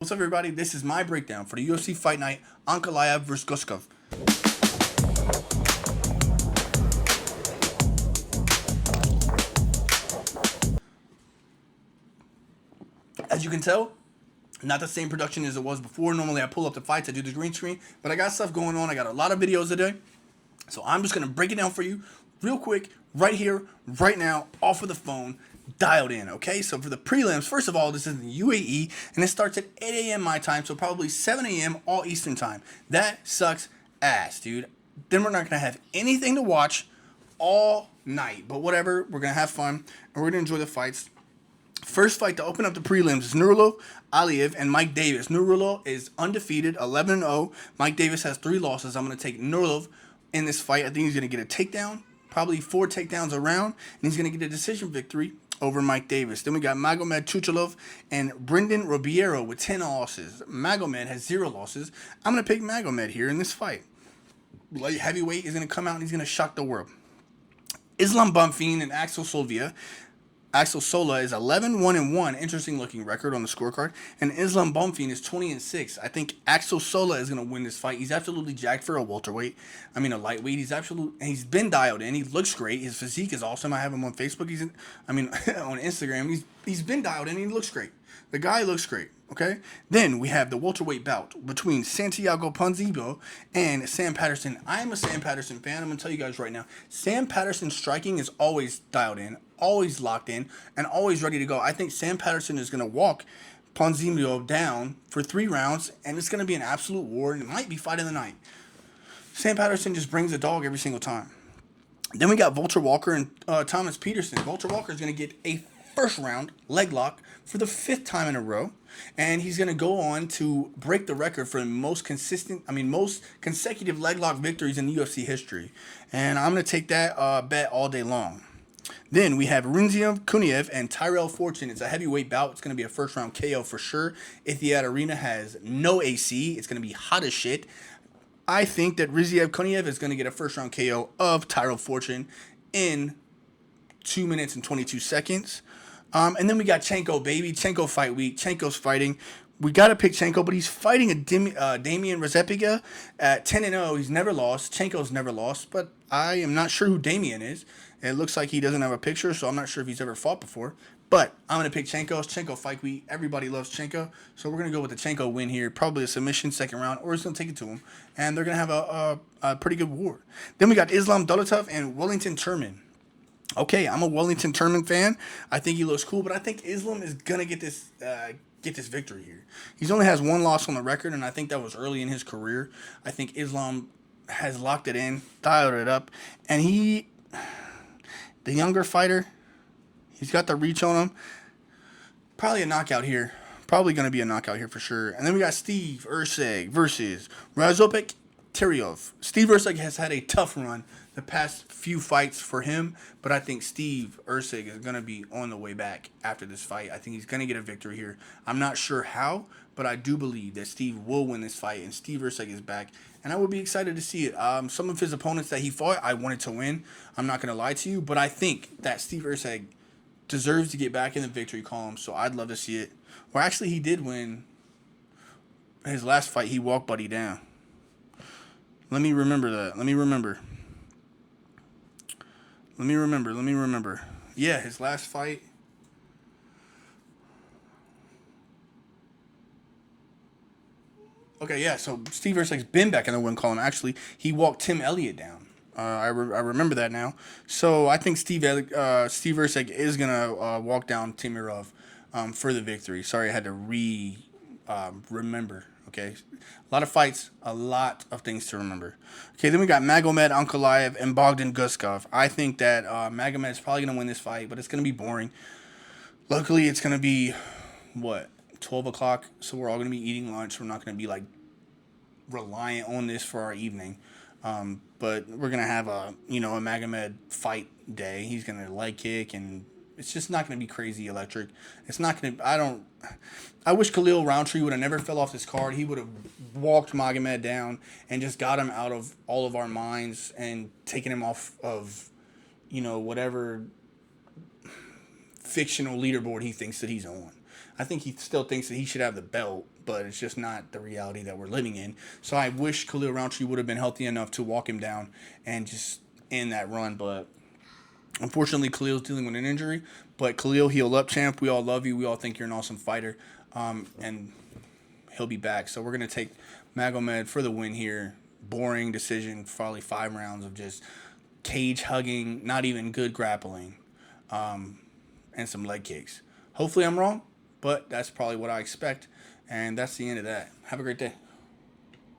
What's up, everybody? This is my breakdown for the UFC Fight Night, Ankalaev vs. Guskov. As you can tell, not the same production as it was before. Normally I pull up the fights, I do the green screen, but I got stuff going on. I got a lot of videos today. So I'm just going to break it down for you real quick, right here, right now, off of the phone, dialed in, okay? So for the prelims, first of all, this is the UAE, and it starts at 8 a.m. my time, so probably 7 a.m. all Eastern time. That sucks ass, dude. Then we're not going to have anything to watch all night, but whatever. We're going to have fun, and we're going to enjoy the fights. First fight to open up the prelims is Ankalaev and Mike Davis. Nurullo is undefeated, 11-0. Mike Davis has 3 losses. I'm going to take Nurullo in this fight. I think he's going to get a takedown, probably 4 takedowns around, and he's going to get a decision victory over Mike Davis. Then we got Magomed Chuchalov and Brendan Robiero with 10 losses. Magomed has 0 losses. I'm going to pick Magomed here in this fight. Light heavyweight is going to come out and he's going to shock the world. Islam Bonfim and Axel Solvia. Axel Sola is 11-1-1, interesting looking record on the scorecard, and Islam Bonfim is 20-6. I think Axel Sola is going to win this fight. He's absolutely jacked for a welterweight. I mean a lightweight. He's been dialed in. He looks great. His physique is awesome. I have him on Facebook. On Instagram. He's been dialed in. And he looks great. The guy looks great. Okay. Then we have the welterweight bout between Santiago Ponzinibbio and Sam Patterson. I am a Sam Patterson fan. I'm gonna tell you guys right now. Sam Patterson's striking is always dialed in, always locked in, and always ready to go. I think Sam Patterson is gonna walk Ponzinibbio down for 3 rounds, and it's gonna be an absolute war. And it might be fight of the night. Sam Patterson just brings a dog every single time. Then we got Vulture Walker and Thomas Peterson. Vulture Walker is gonna get a first round leg lock for the 5th time in a row, and he's going to go on to break the record for most consecutive leg lock victories in UFC history. And I'm going to take that bet all day long. Then we have Rinzium Kuniev and Tyrell Fortune. It's a heavyweight bout. It's going to be a first round KO for sure. Etihad Arena has no AC. It's going to be hot as shit. I think that Rinzium Kuniev is going to get a first round KO of Tyrell Fortune in 2 minutes and 22 seconds. And then we got Chenko, baby. Chenko fight week. Chenko's fighting. We got to pick Chenko, but he's fighting a Damian Rezepiga at 10-0. He's never lost. Chenko's never lost, but I am not sure who Damian is. It looks like he doesn't have a picture, so I'm not sure if he's ever fought before. But I'm going to pick Chenko. Chenko fight week. Everybody loves Chenko, so we're going to go with the Chenko win here. Probably a submission, 2nd round, or he's going to take it to him. And they're going to have a pretty good war. Then we got Islam Dolotov and Wellington Turman. Okay, I'm a Wellington Turman fan. I think he looks cool, but I think Islam is gonna get this victory here. He's only has 1 loss on the record, and I think that was early in his career. I think Islam has locked it in, dialed it up, and the younger fighter, he's got the reach on him. Probably a knockout here. Probably gonna be a knockout here for sure. And then we got Steve Erceg versus Razopek Tiriov. Steve Erceg has had a tough run the past few fights for him, but I think Steve Erceg is going to be on the way back after this fight. I think he's going to get a victory here. I'm not sure how, but I do believe that Steve will win this fight, and Steve Erceg is back, and I would be excited to see it. Some of his opponents that he fought, I wanted to win. I'm not going to lie to you, but I think that Steve Erceg deserves to get back in the victory column, so I'd love to see it. Well, actually, he did win his last fight. He walked Buddy down. Let me remember that. Let me remember. Yeah, his last fight. Okay, yeah, so Steve Erceg's been back in the win column. Actually, he walked Tim Elliott down. I remember that now. So I think Steve Erceg is going to walk down Timirov for the victory. Sorry, I had to remember. Okay, a lot of fights, a lot of things to remember. Okay, then we got Magomed Ankalaev and Bogdan Guskov. I think that Magomed is probably going to win this fight, but it's going to be boring. Luckily, it's going to be, 12 o'clock, so we're all going to be eating lunch. We're not going to be, reliant on this for our evening. But we're going to have a Magomed fight day. He's going to leg kick, and it's just not going to be crazy electric. It's not going to, I wish Khalil Roundtree would have never fell off this card. He would have walked Magomed down and just got him out of all of our minds and taken him off of, whatever fictional leaderboard he thinks that he's on. I think he still thinks that he should have the belt, but it's just not the reality that we're living in. So I wish Khalil Rountree would have been healthy enough to walk him down and just end that run. But unfortunately, Khalil's dealing with an injury. But Khalil, heal up, champ. We all love you. We all think you're an awesome fighter. And he'll be back. So we're going to take Magomed for the win here. Boring decision, probably 5 rounds of just cage hugging, not even good grappling, and some leg kicks. Hopefully I'm wrong, but that's probably what I expect. And that's the end of that. Have a great day.